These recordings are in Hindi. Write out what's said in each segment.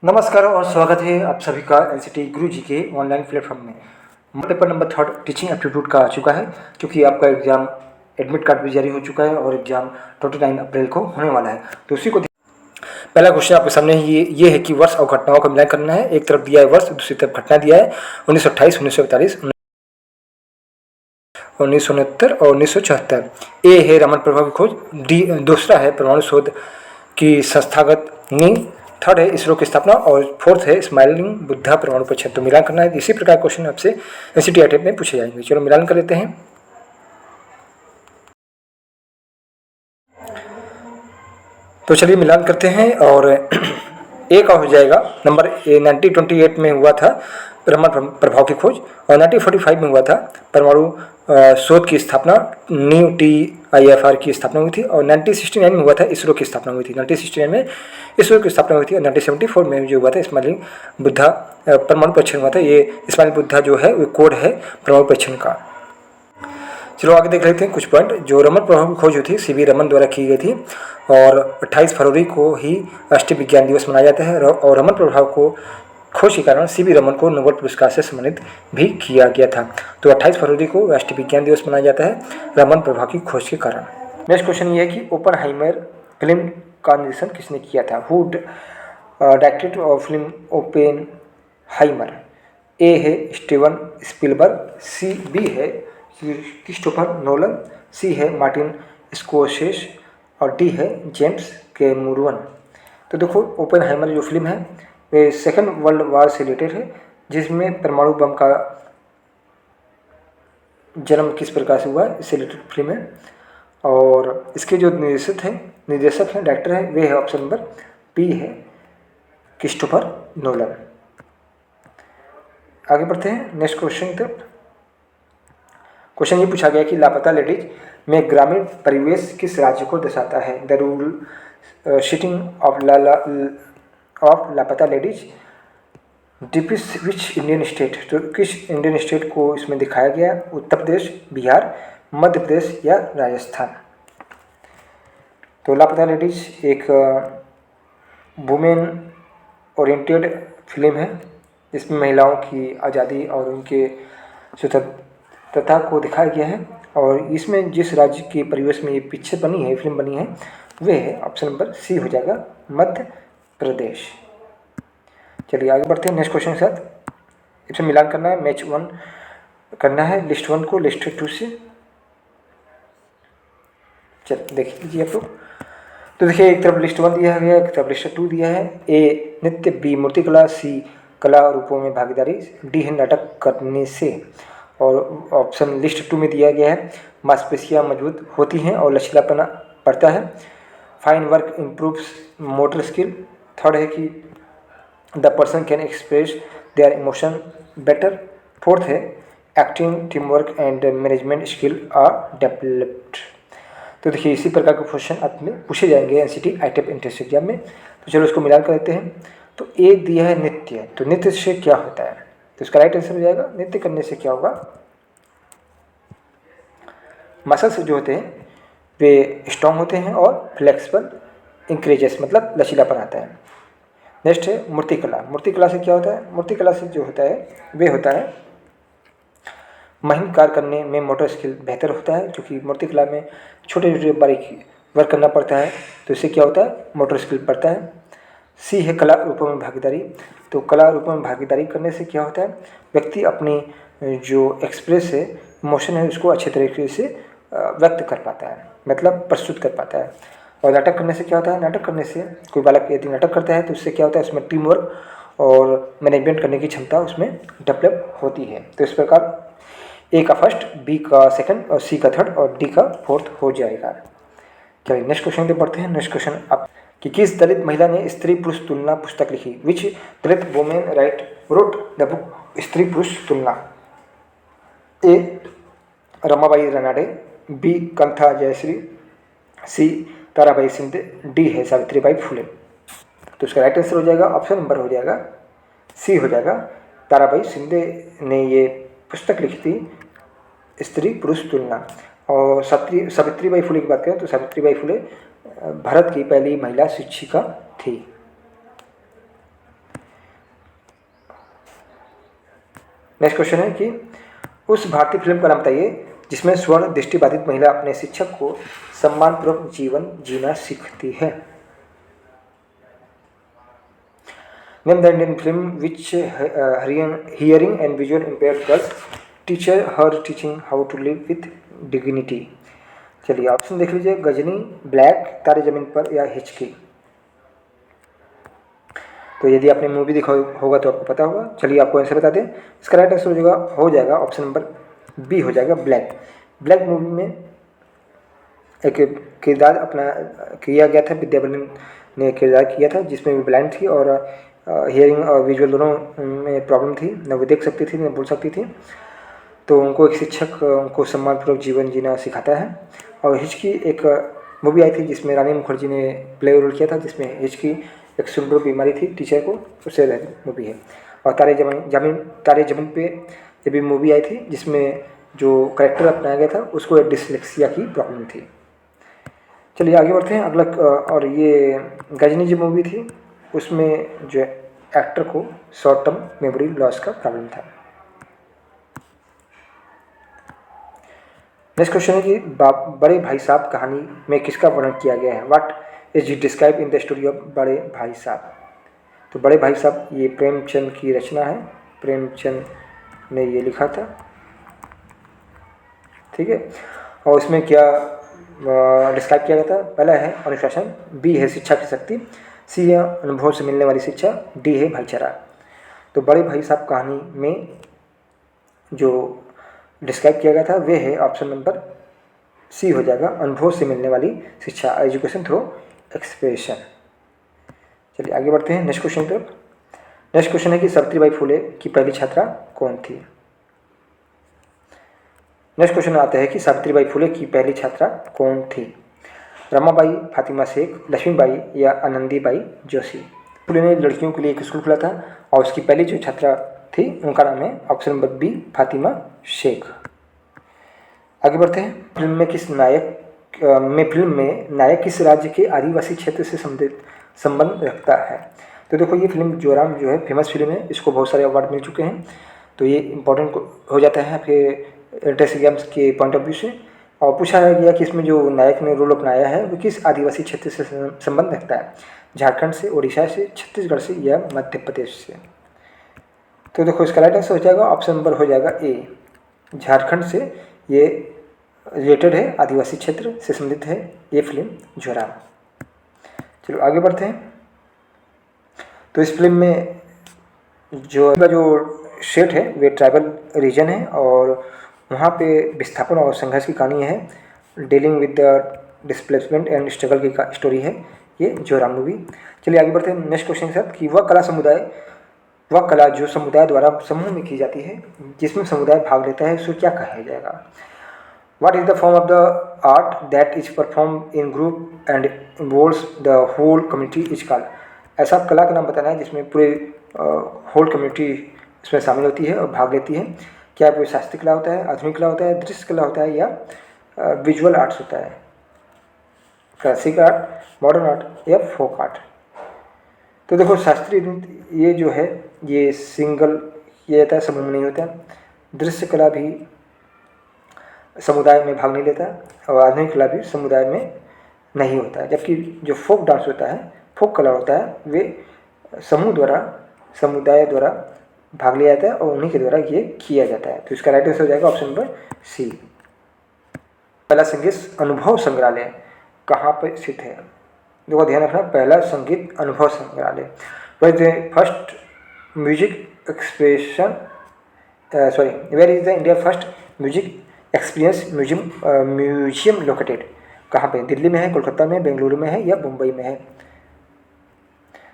नमस्कार और स्वागत है आप सभी का एनसीटी गुरु जी के ऑनलाइन प्लेटफॉर्म में। पेपर नंबर 3 टीचिंग एप्टीट्यूड का आ चुका है, क्योंकि आपका एग्जाम एडमिट कार्ड भी जारी हो चुका है और एग्जाम 29 अप्रैल को होने वाला है। तो उसी को पहला क्वेश्चन आपके सामने ये है कि वर्ष और घटनाओं का मिलान करना है। एक तरफ दिया है वर्ष, दूसरी तरफ घटना दिया है 1928, 1942, 1969 और 1974। ए है रमन प्रभाव की खोज, डी दूसरा है परमाणु शोध की संस्थागत नींव, थर्ड है इसरो की स्थापना और फोर्थ है स्माइलिंग बुद्धा परमाणु परीक्षण। तो मिलान करना है। इसी प्रकार क्वेश्चन आपसे एनसीटी टाइप में पूछे जाएंगे। चलो मिलान कर लेते हैं। तो चलिए मिलान करते हैं। और ए का हो जाएगा नंबर ए 1928 में हुआ था रमन प्रभाव की खोज, और 1945 में हुआ था परमाणु शोध की स्थापना, नीव TIFR की स्थापना हुई थी, और 1969 में हुआ था इसरो की स्थापना हुई थी। 1969 में इसरो की स्थापना हुई थी, और 1974 में जो हुआ था स्माइलिंग बुद्धा परमाणु परीक्षण हुआ था। ये स्माइलिंग बुद्धा जो है वो कोड है परमाणु परीक्षण का। चलो आगे देख लेते हैं कुछ पॉइंट। जो रमन प्रभाव की खोज हुई थी CV रमन द्वारा की गई थी, और 28 फरवरी को ही राष्ट्रीय विज्ञान दिवस मनाया जाता है। और रमन प्रभाव को खोज के कारण CV रमन को नोबेल पुरस्कार से सम्मानित भी किया गया था। तो 28 फरवरी को राष्ट्रीय विज्ञान दिवस मनाया जाता है रमन प्रभाव की खोज के कारण। नेक्स्ट क्वेश्चन ये है कि ओपनहाइमर फिल्म का निर्देशन किसने किया था? Who directed film Oppenheimer? A है स्टीवन स्पीलबर्ग, B है क्रिस्टोफर नोलन, C है मार्टिन स्कोर्सेस, और D है जेम्स कैमरून। तो देखो ओपेनहाइमर जो फिल्म है वे सेकेंड वर्ल्ड वार से रिलेटेड है, जिसमें परमाणु बम का जन्म किस प्रकार से हुआ इससे रिलेटेड फिल्म है। और इसके जो निर्देशक हैं डायरेक्टर है वे है ऑप्शन नंबर B है क्रिस्टोफर नोलन। आगे बढ़ते हैं नेक्स्ट क्वेश्चन तक। क्वेश्चन ये पूछा गया कि लापता लेडीज में ग्रामीण परिवेश किस राज्य को दर्शाता है? द रूरल सिटिंग ऑफ लापता ladies depicts which Indian state? तो किस इंडियन स्टेट को इसमें दिखाया गया? उत्तर प्रदेश, बिहार, मध्य प्रदेश या राजस्थान? तो लापता लेडीज एक वुमेन ओरिएंटेड फिल्म है, जिसमें महिलाओं की आज़ादी और उनके स्वतंत्रता को दिखाया गया है। और इसमें जिस राज्य के परिवेश में ये पिक्चर बनी है, फिल्म बनी है, वे है ऑप्शन नंबर C हो जाएगा मध्य प्रदेश। चलिए आगे बढ़ते हैं नेक्स्ट क्वेश्चन के साथ। इसमें मिलान करना है, मैच 1 करना है लिस्ट 1 को लिस्ट 2 से। चलिए देख लीजिए आप लोग। तो देखिए एक तरफ लिस्ट 1 दिया गया है, एक तरफ लिस्ट 2 दिया है। A नृत्य, B मूर्तिकला, C कला रूपों में भागीदारी, D है नाटक करने से। और ऑप्शन लिस्ट 2 में दिया गया है मांसपेशियां मजबूत होती हैं और लचीलापना बढ़ता है। Fine work improves motor skill. Third है कि the person can express their emotion better. Fourth है acting, teamwork and management skill are developed. तो देखिए इसी प्रकार के क्वेश्चन आपने पूछे जाएंगे NCT ITEP इंट्रेंस एग्जाम में। तो चलो इसको मिलान कर लेते हैं। तो ए दिया है नृत्य, तो नृत्य से क्या होता है? तो इसका राइट आंसर हो जाएगा नृत्य करने से क्या होगा? मसल्स जो होते हैं वे स्ट्रॉन्ग होते हैं और फ्लेक्सिबल इंक्रीजेस मतलब लचीलापन आता है। नेक्स्ट है मूर्तिकला। मूर्तिकला से क्या होता है? मूर्तिकला से जो होता है वे होता है महीन कार्य करने में मोटर स्किल बेहतर होता है, क्योंकि मूर्तिकला में छोटे छोटे बारीक वर्क करना पड़ता है। तो इससे क्या होता है? मोटर स्किल बढ़ता है। C है कला रूपों में भागीदारी। तो कला रूपों में भागीदारी करने से क्या होता है? व्यक्ति अपनी जो एक्सप्रेस है, इमोशन है, उसको अच्छे तरीके से व्यक्त कर पाता है, मतलब प्रस्तुत कर पाता है। और नाटक करने से क्या होता है? नाटक करने से कोई बालक यदि नाटक करता है तो उससे क्या होता है? उसमें टीम वर्क और मैनेजमेंट करने की क्षमता उसमें डेवलप होती है। तो इस प्रकार A का फर्स्ट, B का सेकंड और C का थर्ड और D का फोर्थ हो जाएगा। चलिए नेक्स्ट क्वेश्चन पे बढ़ते हैं। नेक्स्ट क्वेश्चन आप कि किस दलित महिला ने स्त्री पुरुष तुलना पुस्तक लिखी? विच दलित वुमेन रोट द बुक स्त्री पुरुष तुलना? A Ramabai Ranade, B kantha Jayashree, C Tarabai Shinde, D है सावित्रीबाई फुले। तो इसका राइट आंसर हो जाएगा ऑप्शन नंबर हो जाएगा C हो जाएगा। ताराबाई शिंदे ने ये पुस्तक लिखी थी स्त्री पुरुष तुलना। और सावित्रीबाई फुले की बात करें तो सावित्रीबाई फुले भारत की पहली महिला शिक्षिका थी। नेक्स्ट क्वेश्चन है कि उस भारतीय फिल्म का नाम बताइए जिसमें स्वर्ण दृष्टिबाधित महिला अपने शिक्षक को सम्मानपूर्वक जीवन जीना सीखती है। Name the Indian film which hearing and visual impaired girls teacher her teaching how to live with dignity. चलिए ऑप्शन देख लीजिए, गजनी, ब्लैक, तारे जमीन पर या हिचकी। तो यदि आपने मूवी देखा होगा तो आपको पता होगा। चलिए आपको आंसर बता दें, इसका राइट आंसर हो जाएगा ऑप्शन नंबर बी हो जाएगा, ब्लैक। ब्लैक मूवी में एक किरदार अपना किया गया था, विद्या बालन ने किरदार किया था जिसमें वो ब्लाइंड थी और हियरिंग और विजुअल दोनों में प्रॉब्लम थी, न वो देख सकती थी न बोल सकती थी। तो उनको एक शिक्षक उनको सम्मानपूर्वक जीवन जीना सिखाता है। और हिचकी एक मूवी आई थी जिसमें रानी मुखर्जी ने प्ले रोल किया था, जिसमें हिचकी एक सुंदर बीमारी थी टीचर को, उससे रिलेटेड मूवी है। और तारे जमीन पे ये भी मूवी आई थी जिसमें जो करेक्टर अपनाया गया था उसको डिसलेक्सिया की प्रॉब्लम थी। चलिए आगे बढ़ते हैं अगला। और ये गजनी जो मूवी थी उसमें जो एक्टर को शॉर्ट टर्म मेमोरी लॉस का प्रॉब्लम था। नेक्स्ट क्वेश्चन है कि बड़े भाई साहब कहानी में किसका वर्णन किया गया है। What is describe in the story of बड़े भाई साहब। तो बड़े भाई साहब ये प्रेमचंद की रचना है, प्रेमचंद ने ये लिखा था, ठीक है। और इसमें क्या डिस्क्राइब किया गया था, पहला है अनुशासन, बी है शिक्षा की शक्ति, सी है अनुभव से मिलने वाली शिक्षा, डी है भाईचारा। तो बड़े भाई साहब कहानी में जो डिस्क्राइब किया गया था वे है ऑप्शन नंबर सी हो जाएगा, अनुभव से मिलने वाली शिक्षा, एजुकेशन थ्रू एक्सप्रेशन। चलिए आगे बढ़ते हैं नेक्स्ट क्वेश्चन तरफ। नेक्स्ट क्वेश्चन है कि सावित्रीबाई फुले की पहली छात्रा कौन थी। नेक्स्ट क्वेश्चन आता है कि सावित्रीबाई फुले की पहली छात्रा कौन थी। रमाबाई, फातिमा शेख, लक्ष्मीबाई या आनंदीबाई जोशी। फुले ने लड़कियों के लिए एक स्कूल खोला था और उसकी पहली जो छात्रा थी उनका नाम है option number B, Fatima Shaikh. आगे बढ़ते हैं, फिल्म में नायक किस राज्य के आदिवासी क्षेत्र से संबंध रखता है। तो देखो ये फिल्म जोराम जो है फेमस फिल्म है, इसको बहुत सारे अवार्ड मिल चुके हैं, तो ये इंपॉर्टेंट हो जाता है आपके एंट्रेंस एग्जाम्स के पॉइंट ऑफ व्यू से। और पूछा गया कि इसमें जो नायक ने रोल अपनाया है वो किस आदिवासी क्षेत्र से संबंध रखता है, झारखंड से, उड़ीसा से, छत्तीसगढ़ से या मध्य प्रदेश से। तो देखो इसका राइट आंसर हो जाएगा ऑप्शन नंबर हो जाएगा ए, झारखंड से ये रिलेटेड है, आदिवासी क्षेत्र से संबंधित है ये फिल्म जोराम। चलो आगे बढ़ते हैं। तो इस फिल्म में जो सेट है वे ट्राइबल रीजन है और वहाँ पे विस्थापन और संघर्ष की कहानी है, dealing with the displacement and struggle की स्टोरी है ये जोराम मूवी। चलिए आगे बढ़ते हैं नेक्स्ट क्वेश्चन के साथ कि वह कला जो समुदाय द्वारा समूह में की जाती है जिसमें समुदाय भाग लेता है उसको क्या कहा जाएगा। What is the form of the art that is performed in group and involves the whole community is called। ऐसा कला का नाम बताना है जिसमें पूरे होल कम्युनिटी इसमें शामिल होती है और भाग लेती है। क्या वो शास्त्रीय कला होता है, आधुनिक कला होता है, दृश्य कला होता है या विजुअल आर्ट्स होता है, क्लासिक आर्ट, मॉडर्न आर्ट या फोक आर्ट। तो देखो शास्त्रीय नृत्य ये जो है ये सिंगल किया जाता है, समूह में नहीं होता। दृश्य कला भी समुदाय में भाग नहीं लेता और आधुनिक कला भी समुदाय में नहीं होता है। जबकि जो फोक डांस होता है, फोक कला होता है, वे समुदाय द्वारा भाग लिया जाता है और उन्हीं के द्वारा ये किया जाता है। तो इसका राइट आंसर हो जाएगा ऑप्शन नंबर सी। पहला संगीत अनुभव संग्रहालय कहाँ पर स्थित है। देखो ध्यान रखना, पहला संगीत अनुभव संग्रहालय first music expression where is the India first music experience museum located. कहाँ पे, दिल्ली में है, कोलकाता में, बेंगलुरु में है या मुंबई में है।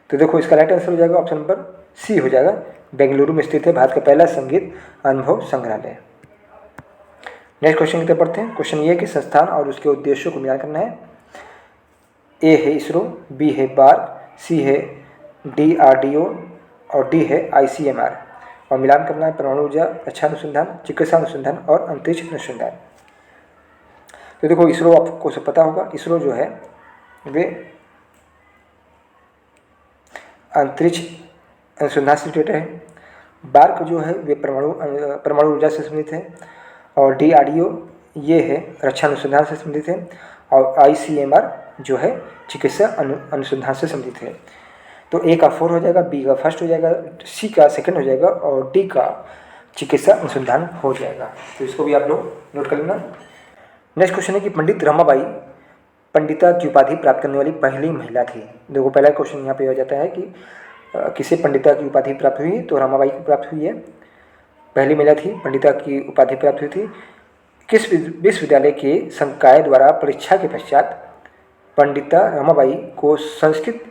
तो देखो इसका राइट आंसर हो जाएगा ऑप्शन नंबर सी हो जाएगा, बेंगलुरु में स्थित है भारत का पहला संगीत अनुभव संग्रहालय। नेक्स्ट क्वेश्चन की तरफ पढ़ते हैं। क्वेश्चन ये है कि संस्थान और उसके उद्देश्यों को मिलान करना है। ए है इसरो, बी है बार, सी है DRDO और डी है ICMR। और मिलान करना है परमाणु ऊर्जा, रक्षा अनुसंधान, चिकित्सा अनुसंधान और अंतरिक्ष अनुसंधान। तो देखो इसरो आपको सब पता होगा, इसरो जो है वे अंतरिक्ष अनुसंधान से रिलेटेड है बार्क जो है वे परमाणु ऊर्जा से संबंधित है, और DRDO ये है रक्षा अनुसंधान से संबंधित है, और ICMR जो है चिकित्सा अनुसंधान से संबंधित है। तो A का 4 हो जाएगा, B का फर्स्ट हो जाएगा, C का सेकंड हो जाएगा, और D का चिकित्सा अनुसंधान हो जाएगा। तो इसको भी आप लोग नोट कर लेना। नेक्स्ट क्वेश्चन है कि पंडित रमाबाई पंडिता की उपाधि प्राप्त करने वाली पहली महिला थी। देखो पहला क्वेश्चन यहाँ पे हो जाता है कि किसे पंडिता की उपाधि प्राप्त हुई, तो रमाबाई को प्राप्त हुई है, पहली महिला थी, पंडिता की उपाधि प्राप्त हुई थी। किस विश्वविद्यालय के संकाय द्वारा परीक्षा के पश्चात पंडिता रमाबाई को संस्कृत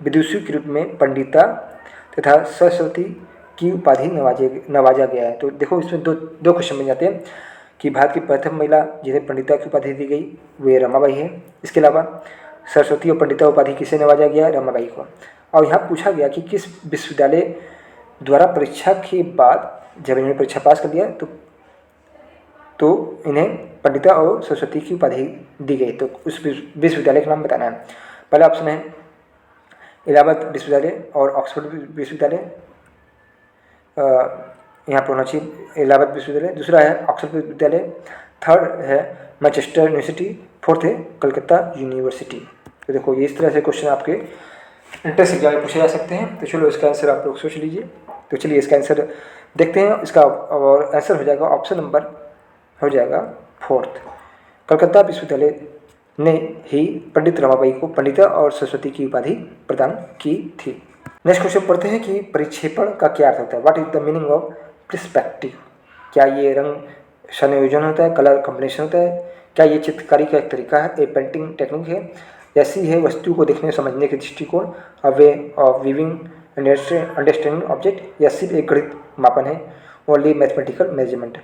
विदुषी के रूप में पंडिता तथा सरस्वती की उपाधि नवाजा गया है। तो देखो इसमें दो क्वेश्चन बन जाते हैं कि भारत की प्रथम महिला जिन्हें पंडिता की उपाधि दी गई वे रमाबाई है। इसके अलावा सरस्वती और पंडिता उपाधि किसे नवाजा गया, रमाबाई को। और यहाँ पूछा गया कि किस विश्वविद्यालय द्वारा परीक्षा के बाद जब इन्होंने परीक्षा पास कर लिया तो इन्हें पंडिता और सरस्वती की उपाधि दी गई। तो उस विश्वविद्यालय का नाम बताना है। पहला ऑप्शन है इलाहाबाद विश्वविद्यालय और ऑक्सफोर्ड विश्वविद्यालय, यहाँ पर होना चाहिए इलाहाबाद विश्वविद्यालय। दूसरा है ऑक्सफोर्ड विश्वविद्यालय, थर्ड है मैनचेस्टर यूनिवर्सिटी, फोर्थ है कलकत्ता यूनिवर्सिटी। तो देखो ये इस तरह से क्वेश्चन आपके इंट्रेंस एग्जाम में पूछे जा सकते हैं। तो चलो इसका आंसर आप लोग सोच लीजिए। तो चलिए इसका आंसर देखते हैं। इसका और आंसर हो जाएगा ऑप्शन नंबर हो जाएगा फोर्थ। कलकत्ता विश्वविद्यालय ने ही पंडित रमाबाई को पंडिता और सरस्वती की उपाधि प्रदान की थी। नेक्स्ट क्वेश्चन पढ़ते हैं कि परिक्षेपण का क्या अर्थ होता है। What is the meaning of perspective. क्या ये रंग संयोजन होता है, कलर कॉम्बिनेशन होता है, क्या ये चित्रकारी का एक तरीका है, ए पेंटिंग टेक्निक है, ऐसी है वस्तु को देखने समझने के दृष्टिकोण, a way of viewing understanding object, या सिर्फ एक गणित मापन है, ओनली मैथमेटिकल मेजरमेंट।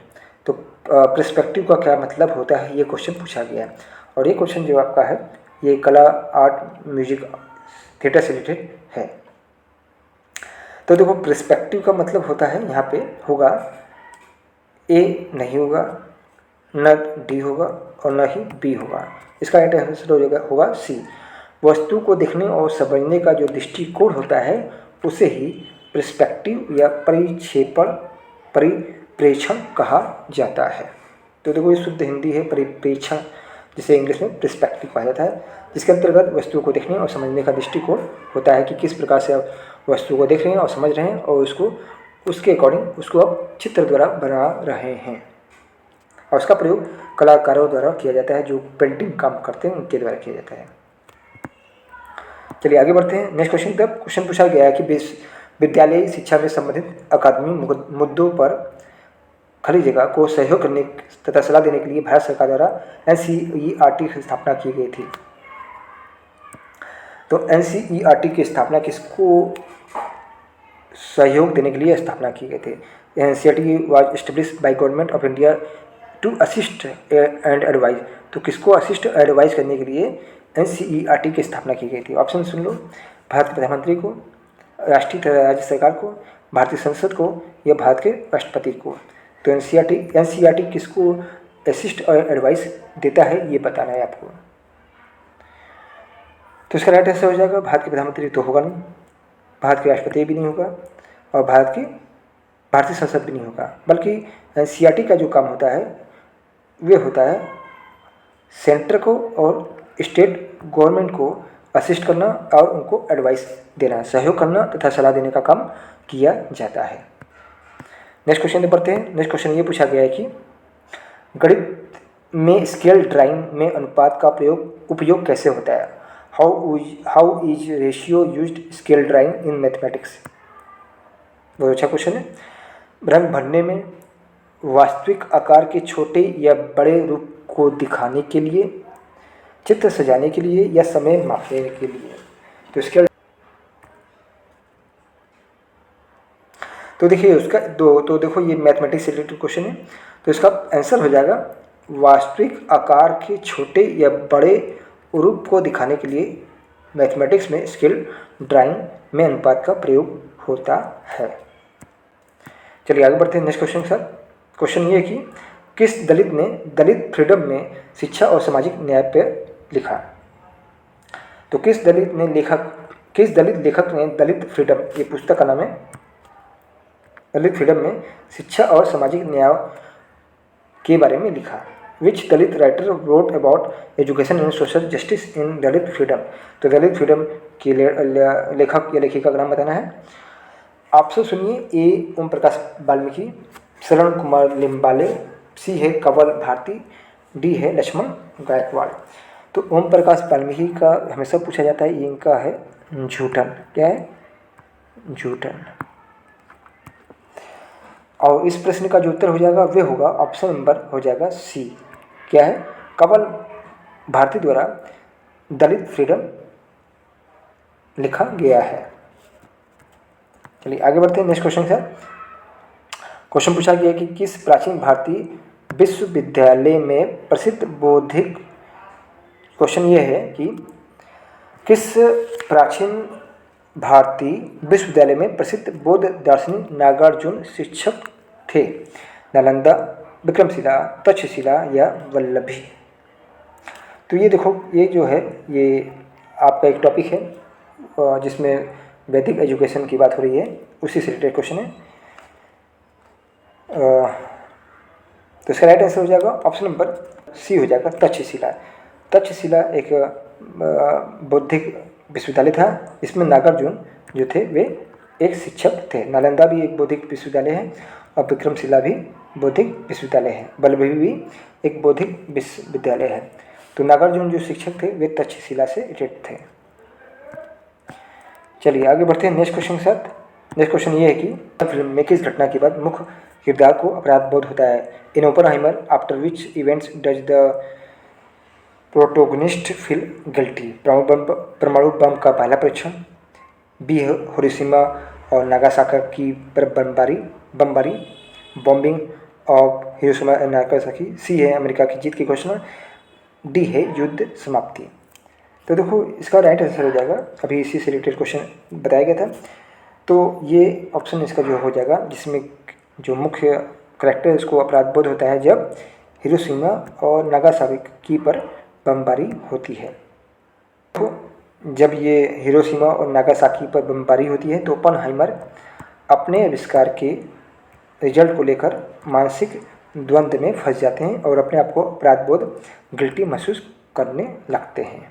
तो पर्सपेक्टिव का क्या मतलब होता है ये क्वेश्चन पूछा गया है। और ये क्वेश्चन जो आपका है ये कला, आर्ट, म्यूजिक, थिएटर से रिलेटेड है। तो देखो पर्सपेक्टिव का मतलब होता है यहाँ पे होगा ए नहीं होगा, न डी होगा और न ही बी होगा। इसका राइट आंसर होगा सी। वस्तु को देखने और समझने का जो दृष्टिकोण होता है उसे ही पर्सपेक्टिव या परिप्रेक्षण कहा जाता है। तो देखो ये शुद्ध हिंदी है परिप्रेक्षण, जिसे इंग्लिश में पर्सपेक्टिव कहा जाता है, जिसके अंतर्गत वस्तु को देखने और समझने का दृष्टिकोण होता है कि किस प्रकार से आप वस्तु को देख रहे हैं और समझ रहे हैं और उसके अकॉर्डिंग उसको आप चित्र द्वारा बना रहे हैं। और उसका प्रयोग कलाकारों द्वारा किया जाता है, जो पेंटिंग काम करते हैं उनके द्वारा किया जाता है। चलिए आगे बढ़ते हैं। Next question. तब क्वेश्चन पूछा गया है कि विद्यालयी शिक्षा में संबंधित अकादमिक मुद्दों पर खाली जगह को सहयोग करने तथा सलाह देने के लिए भारत सरकार द्वारा NCERT की स्थापना की गई थी। तो NCERT की स्थापना किसको सहयोग देने के लिए स्थापना की गई थी। NCERT was established by government of India to assist and advise. तो किसको असिस्ट एडवाइज करने के लिए NCERT की स्थापना की गई थी। ऑप्शन सुन लो। भारत के प्रधानमंत्री को, राष्ट्रीय तथा राज्य सरकार को, भारतीय संसद को, या भारत के राष्ट्रपति को। तो NCERT किसको असिस्ट और एडवाइस देता है ये बताना है आपको। तो इसका राइट आंसर हो जाएगा भारत के प्रधानमंत्री तो होगा नहीं, भारत के राष्ट्रपति भी नहीं होगा, और भारतीय संसद भी नहीं होगा। बल्कि NCERT का जो काम होता है वे होता है सेंटर को और स्टेट गवर्नमेंट को असिस्ट करना और उनको एडवाइस देना, सहयोग करना तथा सलाह देने का काम किया जाता है। नेक्स्ट क्वेश्चन पढ़ते हैं। नेक्स्ट क्वेश्चन ये पूछा गया है कि गणित में स्केल ड्राइंग में अनुपात का उपयोग कैसे होता है। How is ratio used scale drawing in mathematics. बहुत अच्छा क्वेश्चन है। रंग भरने में, वास्तविक आकार के छोटे या बड़े रूप को दिखाने के लिए, चित्र सजाने के लिए, या समय मापने के लिए। तो स्केल तो देखिए उसका तो देखो ये मैथमेटिक्स से रिलेटेड क्वेश्चन है। तो इसका आंसर हो जाएगा वास्तविक आकार के छोटे या बड़े रूप को दिखाने के लिए मैथमेटिक्स में स्केल ड्राइंग में अनुपात का प्रयोग होता है। चलिए आगे बढ़ते हैं नेक्स्ट क्वेश्चन के साथ। क्वेश्चन ये है कि किस दलित ने दलित फ्रीडम में शिक्षा और सामाजिक न्याय पर लिखा। तो किस दलित लेखक ने दलित फ्रीडम ये पुस्तक का नाम है। दलित फ्रीडम में शिक्षा और सामाजिक न्याय के बारे में लिखा। Which Dalit writer wrote about education and social justice in Dalit freedom. तो दलित फ्रीडम के लेखक या लेखिका का नाम बताना है। ऑप्शन सुनिए, ए ओम प्रकाश वाल्मीकि, शरण कुमार लिम्बाले, सी है कंवल भारती, डी है लक्ष्मण गायकवाड़। तो ओम प्रकाश वाल्मीकि का हमेशा पूछा जाता है, ये इनका है जूठन। क्या है? जूठन। और इस प्रश्न का जो उत्तर हो जाएगा वे होगा ऑप्शन नंबर हो जाएगा सी। क्या है? कंवल भारती द्वारा दलित फ्रीडम लिखा गया है। चलिए आगे बढ़ते हैं नेक्स्ट क्वेश्चन से। क्वेश्चन पूछा गया कि किस प्राचीन भारतीय विश्वविद्यालय में प्रसिद्ध बौद्धिक, क्वेश्चन ये है कि किस प्राचीन भारतीय विश्वविद्यालय में प्रसिद्ध बौद्ध दार्शनिक नागार्जुन शिक्षक थे? नालंदा, विक्रमशिला, तक्षशिला या वल्लभी। तो ये देखो, ये जो है ये आपका एक टॉपिक है जिसमें वैदिक एजुकेशन की बात हो रही है, उसी से रिलेटेड क्वेश्चन है। तो इसका राइट आंसर हो जाएगा ऑप्शन नंबर सी हो जाएगा तक्षशिला। तक्षशिला एक बौद्धिक विश्वविद्यालय था, इसमें नागार्जुन जो थे वे एक शिक्षक थे। नालंदा भी एक बौद्धिक विश्वविद्यालय है और विक्रमशिला भी बौद्धिक विश्वविद्यालय है, वल्लभी भी एक बौद्धिक विश्वविद्यालय है। तो नागार्जुन जो शिक्षक थे वे तक्षशिला से रिलेटेड थे। चलिए आगे बढ़ते हैं नेक्स्ट क्वेश्चन के साथ। नेक्स्ट क्वेश्चन ये है कि फिल्म में किस घटना के बाद मुख्य किरदार को अपराध बोध होता है? In Oppenheimer after which events does the protagonist feel guilty? परमाणु बम का पहला परीक्षण, बी हिरोशिमा और नागासाकी पर बमबारी bombing of Hiroshima and Nagasaki, C है अमेरिका की जीत की घोषणा, डी है युद्ध समाप्ति। तो देखो इसका राइट आंसर हो जाएगा, अभी इसी से रिलेटेड क्वेश्चन बताया गया था, तो ये ऑप्शन इसका जो हो जाएगा जिसमें जो मुख्य करैक्टर इसको अपराध बोध होता है जब हिरोशिमा और नागासाकी पर बमबारी होती है। तो जब ये हिरोशिमा और नागासाकी पर बमबारी होती है तो ओपेनहाइमर अपने आविष्कार के रिजल्ट को लेकर मानसिक द्वंद्व में फंस जाते हैं और अपने आप को अपराध बोध गिल्टी महसूस करने लगते हैं।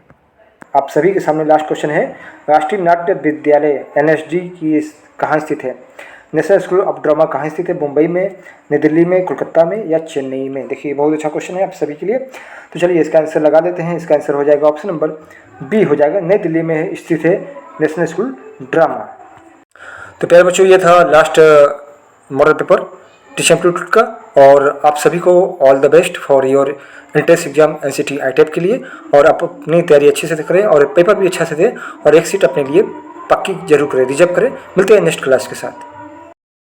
आप सभी के सामने लास्ट क्वेश्चन है, राष्ट्रीय नाट्य विद्यालय NSD की कहाँ स्थित है? नेशनल स्कूल ऑफ ड्रामा कहाँ स्थित है? मुंबई में, नई दिल्ली में, कोलकाता में या चेन्नई में? देखिए बहुत अच्छा क्वेश्चन है आप सभी के लिए। तो चलिए इसका आंसर लगा देते हैं। इसका आंसर हो जाएगा ऑप्शन नंबर बी हो जाएगा, नई दिल्ली में स्थित है नेशनल स्कूल ड्रामा। तो प्यारे बच्चों, ये था last model paper teacher aptitude का, और आप सभी को all the best for your entrance exam NCT ITEP के लिए। और आप अपनी तैयारी अच्छे से करें और पेपर भी अच्छा से दें और एक सीट अपने लिए पक्की जरूर करें, रिजर्व करें। मिलते हैं नेक्स्ट क्लास के साथ।